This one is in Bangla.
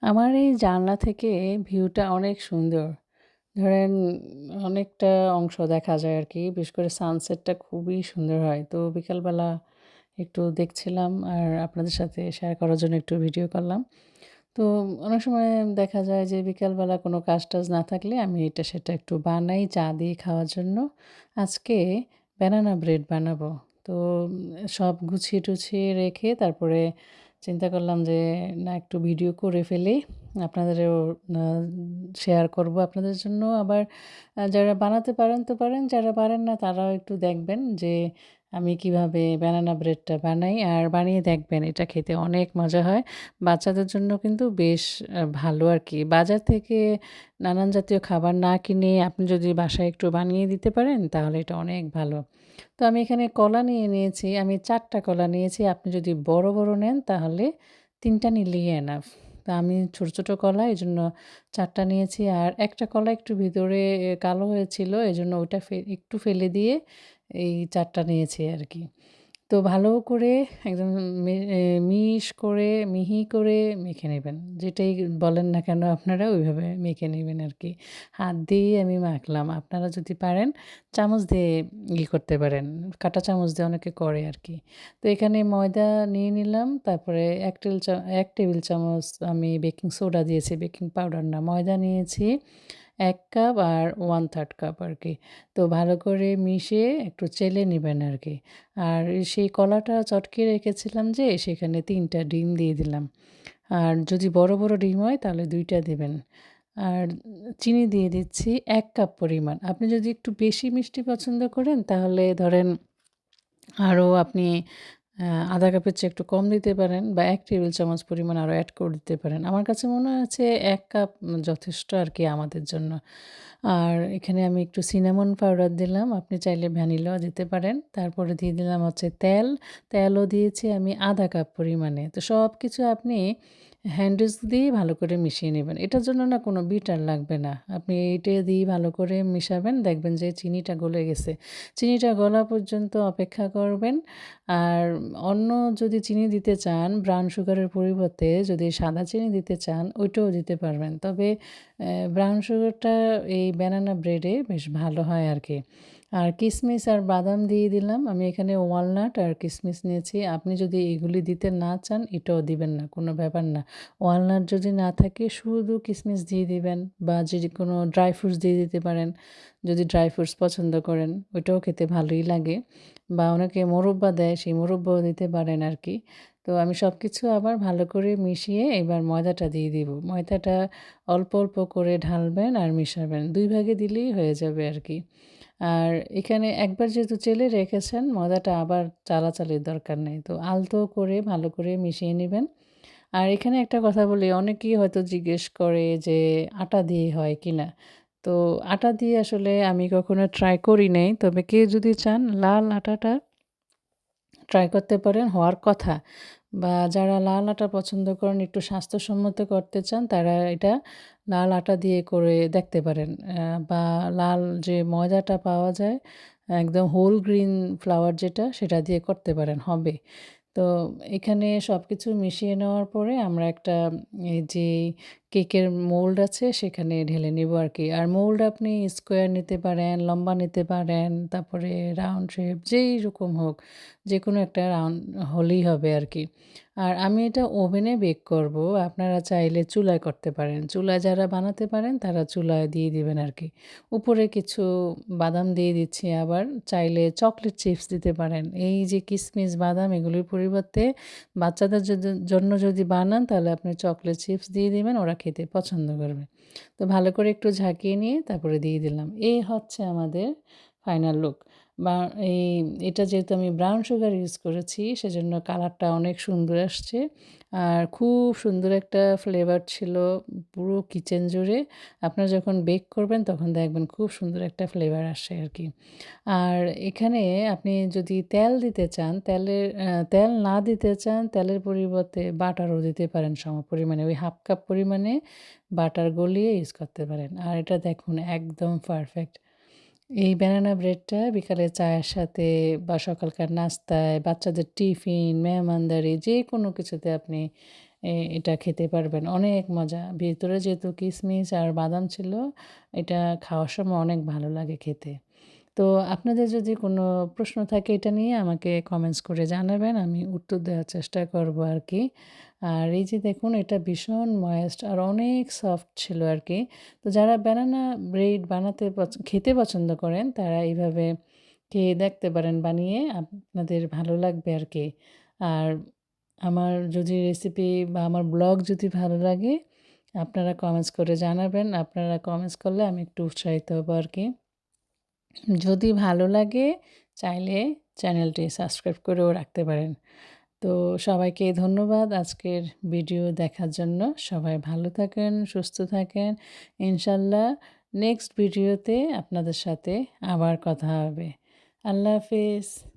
আমার এই জানলা থেকে ভিউটা অনেক সুন্দর। ধরেন অনেকটা অংশ দেখা যায় আরকি। বিশেষ করে সানসেটটা খুবই সুন্দর হয়। তো বিকালবেলা একটু দেখছিলাম আর আপনাদের সাথে শেয়ার করার জন্য একটু ভিডিও করলাম। তো অনেক সময় দেখা যায় যে বিকালবেলা কোনো কাজ-টাজ না থাকলে আমি এটা সেটা একটু বানাই চা দিয়ে খাওয়ার জন্য। আজকে ব্যানানা ব্রেড বানাবো। তো সব গুছিয়ে-টুছিয়ে রেখে তারপরে চিন্তা করলাম যে না একটু ভিডিও করে ফেলি। আপনাদেরও আ শেয়ার করব আপনাদের জন্য। আবার যারা বানাতে পারেন তো পারেন, যারা পারেন না তারাও একটু দেখবেন যে আমি কিভাবে ব্যানানা ব্রেডটা বানাই আর বানিয়ে দেখবেন। এটা খেতে অনেক মজা হয়। বাচ্চাদের জন্য কিন্তু বেশ ভালো আরকি। বাজার থেকে নানান জাতীয় খাবার না কিনে আপনি যদি বাসায় একটু বানিয়ে দিতে পারেন তাহলে এটা অনেক ভালো। তো আমি এখানে কলা নিয়ে নিয়েছি। আমি ৪ টা কলা নিয়েছি। আপনি যদি বড়, বড় নেন তাহলে ৩ টা নিলেই এনাফ। তো আমি ছোট, ছোট কলা এজন্য ৪ টা নিয়েছি। আর একটা কলা একটু ভিতরে কালো হয়েছিল এজন্য ওইটা একটু ফেলে দিয়ে এই ৪ টা নিয়েছি আরকি। তো ভালো করে একদম মিশ করে মিহি করে মেখে নেবেন। যেটাই বলেন না কেন আপনারা ওইভাবে মেখে নিবেন আরকি। হাত দিয়েই আমি মাখলাম। আপনারা যদি পারেন চামচ দিয়ে করতে পারেন। কাঁটা চামচ দিয়ে অনেকে করে আরকি। তো এখানে ময়দা নিয়ে নিলাম। তারপরে ১ টেবিল চামচ আমি বেকিং সোডা দিয়েছি, বেকিং পাউডার না। ময়দা নিয়েছি ১ কাপ আর 1/3 কাপ আরকি। তো ভালো করে মিশিয়ে একটু চেলে নিবেন আরকি। আর সেই কলাটা চটকে রেখেছিলাম যে সেখানে ৩ টা ডিম দিয়ে দিলাম। আর যদি বড়, বড় ডিম হয় তাহলে ২ টা দিবেন। আর চিনি দিয়ে দিচ্ছি ১ কাপ পরিমাণ। আপনি যদি একটু বেশি মিষ্টি পছন্দ করেন তাহলে ধরেন আরও আপনি আ ০.৫ কাপের চেয়ে একটু কম দিতে পারেন বা ১ টেবিল চামচ পরিমাণ আরও এড করে দিতে পারেন। আমার কাছে মনে হয়েছে ১ কাপ যথেষ্ট আরকি আমাদের জন্য। আর এখানে আমি একটু সিনামন পাউডার দিলাম। আপনি চাইলে ভ্যানিলাও দিতে পারেন। তারপরে দিয়ে দিলাম হচ্ছে তেল। তেলও দিয়েছি আমি ০.৫ কাপ পরিমাণে। তো সবকিছু আপনি হ্যান্ড উইস্ক দিয়েই ভালো করে মিশিয়ে নিবেন। এটার জন্য না কোনো বিটার লাগবে না। আপনি এইটা দিয়েই ভালো করে মিশাবেন। দেখবেন যে চিনিটা গলে গেছে। চিনিটা গলা পর্যন্ত অপেক্ষা করবেন। আর অন্য যদি চিনি দিতে চান, ব্রাউন সুগারের পরিবর্তে যদি সাদা চিনি দিতে চান, ওইটাও দিতে পারবেন। তবে ব্রাউন সুগারটা এই ব্যানানা ব্রেডে বেশ ভালো হয় আরকি। আর কিশমিশ আর বাদাম দিয়ে দিলাম। আমি এখানে ওয়ালনাট আর কিশমিশ নিয়েছি। আপনি যদি এগুলি দিতে না চান, এটাও দিবেন না, কোনো ব্যাপার না। ওয়ালনাট যদি না থাকে শুধু কিশমিশ দিয়ে দিবেন বা যদি কোনো ড্রাই ফ্রুটস দিয়ে দিতে পারেন। যদি ড্রাই ফ্রুটস পছন্দ করেন, ওইটাও খেতে ভালোই লাগে। বা অনেকে মোরব্বা দেয়, সেই মোরব্বাও দিতে পারেন আরকি। তো আমি সবকিছু আবার ভালো করে মিশিয়ে এবার ময়দাটা দিয়ে দিব। ময়দাটা অল্প, অল্প করে ঢালবেন আর মিশাবেন। ২ ভাগে দিলেই হয়ে যাবে আরকি। আর এখানে একবার যেহেতু চেলে রেখেছেন, ময়দাটা আবার চালাচালির দরকার নেই। তো আলতো করে ভালো করে মিশিয়ে নিবেন। আর এখানে একটা কথা বলি, অনেকেই হয়তো জিজ্ঞেস করে যে আটা দিয়ে হয় কিনা? তো আটা দিয়ে আসলে আমি কখনো ট্রাই করি নাই। তবে কেউ যদি চান লাল আটাটা ট্রাই করতে পারেন, হওয়ার কথা। বা যারা লাল আটা পছন্দ করেন, একটু স্বাস্থ্যসম্মত করতে চান, তারা এটা লাল আটা দিয়ে করে দেখতে পারেন। বা লাল যে ময়দাটা পাওয়া যায়, একদম হোল গ্রিন ফ্লাওয়ার যেটা, সেটা দিয়ে করতে পারেন, হবে। তো এখানে সবকিছু মিশিয়ে নেওয়ার পরে আমরা একটা এই যে কেকের মোল্ড আছে সেখানে ঢেলে নিব আরকি। আর মোল্ড আপনি স্কোয়ার নিতে পারেন, লম্বা নিতে পারেন, তারপরে রাউন্ড শেপ যেই রকম হোক, যেকোনো একটা রাউন্ড হলেই হবে আরকি। আর আমি এটা ওভেনে বেক করব। আপনারা চাইলে চুলায় করতে পারেন। চুলায় যারা বানাতে পারেন তারা চুলায় দিয়ে দিবেন আরকি। উপরে কিছু বাদাম দিয়ে দিচ্ছি আবার। চাইলে চকলেট চিপস দিতে পারেন। এই যে কিশমিশ, বাদাম এগুলির পরিবর্তে বাচ্চাদের জন্য যদি বানান তাহলে আপনি চকলেট চিপস দিয়ে দিবেন, ওরা খেতে পছন্দ করবে। তো ভালো করে একটু ঝাঁকিয়ে নিয়ে তারপরে দিয়ে দিলাম। এই হচ্ছে আমাদের ফাইনাল লুক। বা এই এটা যেহেতু আমি ব্রাউন সুগার ইউজ করেছি সেজন্য কালারটা অনেক সুন্দর আসছে। আর খুব সুন্দর একটা ফ্লেভার ছিল পুরো কিচেন জুড়ে। আপনারা যখন বেক করবেন তখন দেখবেন খুব সুন্দর একটা ফ্লেভার আসে আরকি। আর এখানে আপনি যদি তেল দিতে চান, তেল না দিতে চান, তেলের পরিবর্তে বাটারও দিতে পারেন সমপরিমাণে। ওই 1/2 কাপ পরিমাণে বাটার গলিয়ে ইউজ করতে পারেন। আর এটা দেখুন একদম পারফেক্ট। এই ব্যানানা ব্রেডটা বিকালে চায়ের সাথে বা সকালকার নাস্তায়, বাচ্চাদের টিফিন, মেহমানদারি যেকোনো কিছুতে আপনি এটা খেতে পারবেন। অনেক মজা। ভেতরে যেহেতু কিশমিশ আর বাদাম ছিল, এটা খাওয়ার সময় অনেক ভালো লাগে খেতে। তো আপনাদের যদি কোনো প্রশ্ন থাকে এটা নিয়ে আমাকে কমেন্টস করে জানাবেন। আমি উত্তর দেওয়ার চেষ্টা করব আরকি। আর এই যে দেখুন এটা ভীষণ ময়েস্ট আর অনেক সফট ছিল আরকি। তো যারা ব্যানানা ব্রেড বানাতে খেতে পছন্দ করেন তারা এইভাবে খেয়ে দেখতে পারেন বানিয়ে আপনাদের ভালো লাগবে আরকি। আর আমার যদি রেসিপি বা আমার ব্লগ যদি ভালো লাগে আপনারা কমেন্টস করে জানাবেন। আপনারা কমেন্টস করলে আমি একটু উৎসাহিত হব আরকি। যদি ভালো লাগে চাইলে চ্যানেলটি সাবস্ক্রাইব করেও রাখতে পারেন। তো সবাইকে ধন্যবাদ আজকের ভিডিও দেখার জন্য। সবাই ভালো থাকেন, সুস্থ থাকেন। ইনশাআল্লাহ নেক্সট ভিডিওতে আপনাদের সাথে আবার কথা হবে। আল্লাহ হাফেজ।